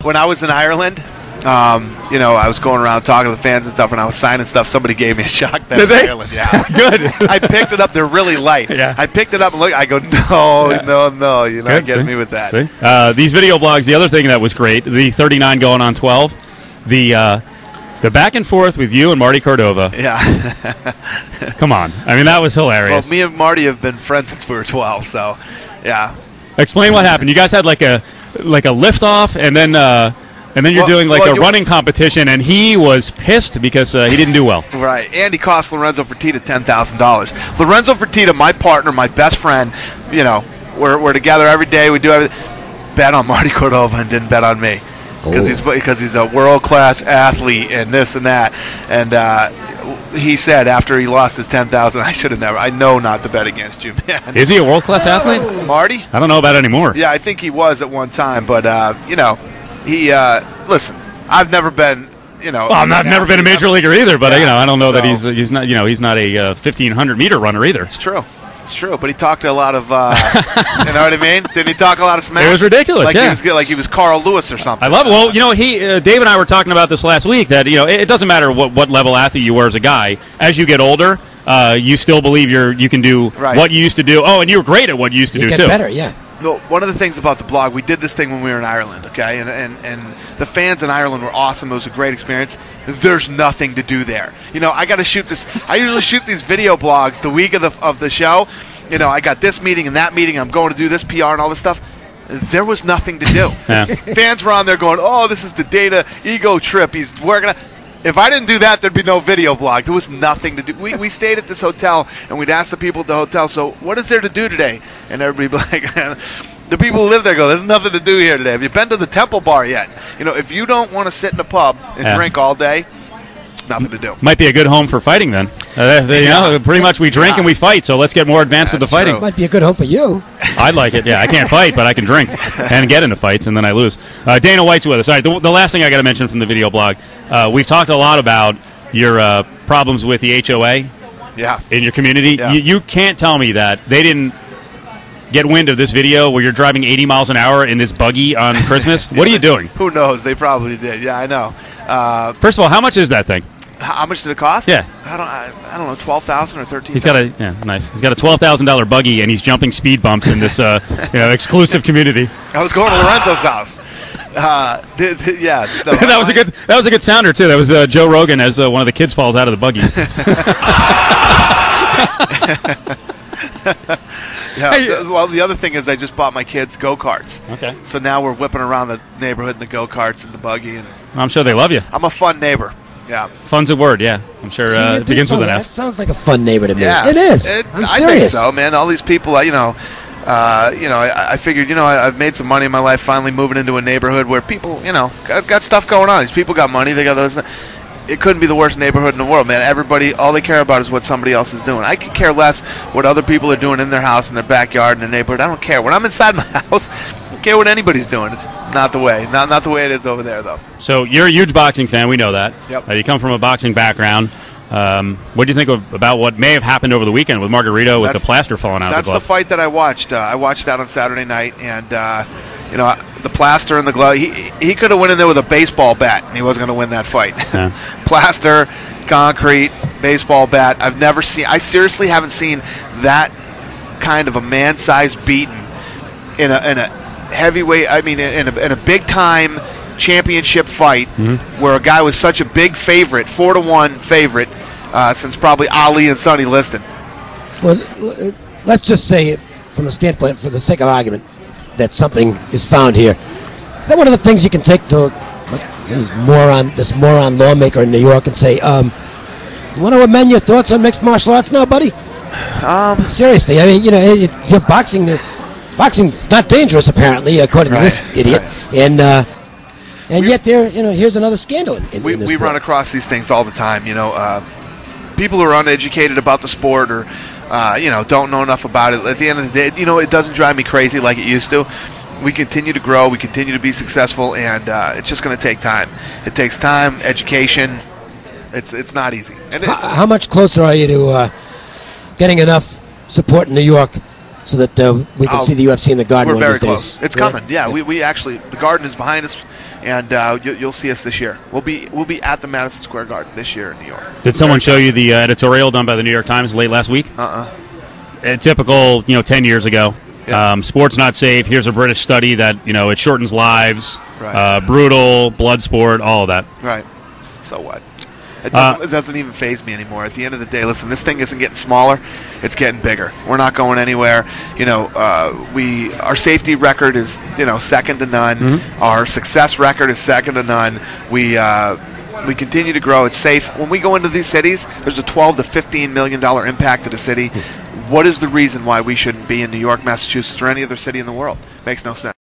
when I was in Ireland, I was going around talking to the fans and stuff, and I was signing stuff. Somebody gave me a shock bet in Ireland. Yeah, good. I picked it up. They're really light. Yeah. I picked it up and look. I go, no. You're not getting me with that. See? These video blogs. The other thing that was great, the 39 going on 12, the back and forth with you and Marty Cordova. Yeah. Come on. I mean, that was hilarious. Well, me and Marty have been friends since we were 12, so yeah. Explain what happened. You guys had like a lift-off, and then you're doing a running competition, and he was pissed because he didn't do well. Right. And he cost Lorenzo Fertitta $10,000. Lorenzo Fertitta, my partner, my best friend, we're together every day. We do everything. Bet on Marty Cordova and didn't bet on me. Because he's a world-class athlete and this and that. And he said after he lost his $10,000, I should have never. I know not to bet against you, man. Is he a world-class athlete? Marty? I don't know about anymore. Yeah, I think he was at one time. But, he, listen, I've never been, Well, I've never been a major leaguer either, but, I don't know that he's not, he's not a 1,500-meter runner either. It's true. It's true, but he talked a lot of, you know what I mean? Didn't he talk a lot of smack? It was ridiculous, Like he was Carl Lewis or something. I love it. Well, Dave and I were talking about this last week, that, it doesn't matter what level athlete you were as a guy. As you get older, you still believe you can do what you used to do. Oh, and you were great at what you used to do, too. You get better, yeah. Well, one of the things about the blog, we did this thing when we were in Ireland, okay? And the fans in Ireland were awesome. It was a great experience. There's nothing to do there. I got to shoot this. I usually shoot these video blogs the week of the show. I got this meeting and that meeting. I'm going to do this PR and all this stuff. There was nothing to do. Yeah. Fans were on there going, oh, this is the data ego trip. He's working on. If I didn't do that, there'd be no video blog. There was nothing to do. We stayed at this hotel, and we'd ask the people at the hotel, so what is there to do today? And everybody'd be like, the people who live there go, there's nothing to do here today. Have you been to the Temple Bar yet? If you don't want to sit in a pub and drink all day, nothing to do. Might be a good home for fighting then. Pretty much we drink and we fight, so let's get more advanced to the fighting. True. Might be a good home for you. I'd like it, yeah. I can't fight, but I can drink and get into fights, and then I lose. Dana White's with us. All right, the last thing I got to mention from the video blog, we've talked a lot about your problems with the HOA in your community. Yeah. You can't tell me that they didn't get wind of this video where you're driving 80 miles an hour in this buggy on Christmas. What are you doing? Who knows? They probably did. Yeah, I know. First of all, how much is that thing? How much did it cost? Yeah. I don't know, $12,000 or $13,000. He's got nice. He's got a $12,000 buggy, and he's jumping speed bumps in this exclusive community. I was going to Lorenzo's house. That was a good sounder too. That was Joe Rogan as one of the kids falls out of the buggy. Well, the other thing is I just bought my kids go-karts. Okay. So now we're whipping around the neighborhood in the go-karts and the buggy. And I'm sure they love you. I'm a fun neighbor. Yeah. Fun's a word, yeah. I'm sure it begins with an F. That sounds like a fun neighbor to me. Yeah. It is. I'm serious. I think so, man. All these people, I figured, I've made some money in my life finally moving into a neighborhood where people, got stuff going on. These people got money. They got those. It couldn't be the worst neighborhood in the world, man. Everybody, all they care about is what somebody else is doing. I could care less what other people are doing in their house, in their backyard, in their neighborhood. I don't care. When I'm inside my house, I don't care what anybody's doing. It's not the way. Not the way it is over there, though. So you're a huge boxing fan. We know that. Yep. You come from a boxing background. What do you think about what may have happened over the weekend with Margarito with the plaster falling out of the glove? That's the fight that I watched. I watched that on Saturday night, and the plaster and the glove. He could have went in there with a baseball bat, and he wasn't going to win that fight. Yeah. Plaster, concrete, baseball bat. I seriously haven't seen that kind of a man-sized beating in a heavyweight. I mean, in a big-time championship fight where a guy was such a big favorite, 4-1 favorite, since probably Ali and Sonny Liston. Well, let's just say, from a standpoint, for the sake of argument, that something is found here. Is that one of the things you can take to this moron lawmaker in New York and say, you want to amend your thoughts on mixed martial arts now, buddy? Seriously, I mean, you're boxing's not dangerous apparently, according to this idiot, and yet here's another scandal in this we run across these things all the time. People who are uneducated about the sport or don't know enough about it. At the end of the day, it doesn't drive me crazy like it used to. We continue to grow. We continue to be successful, and it's just going to take time. It takes time, education. It's not easy. And how much closer are you to getting enough support in New York so that we can see the UFC in the Garden? We're very close. It's coming. Yeah, we actually, the Garden is behind us, and you'll see us this year. We'll be at the Madison Square Garden this year in New York. Did someone show you the editorial done by the New York Times late last week? Typical, 10 years ago. Yeah. Sport's not safe. Here's a British study that it shortens lives. Right. Brutal, blood sport, all of that. Right. So what? It doesn't even faze me anymore. At the end of the day, listen, this thing isn't getting smaller; it's getting bigger. We're not going anywhere. Our safety record is second to none. Mm-hmm. Our success record is second to none. We continue to grow. It's safe. When we go into these cities, there's a $12 to $15 million impact to the city. What is the reason why we shouldn't be in New York, Massachusetts, or any other city in the world? Makes no sense.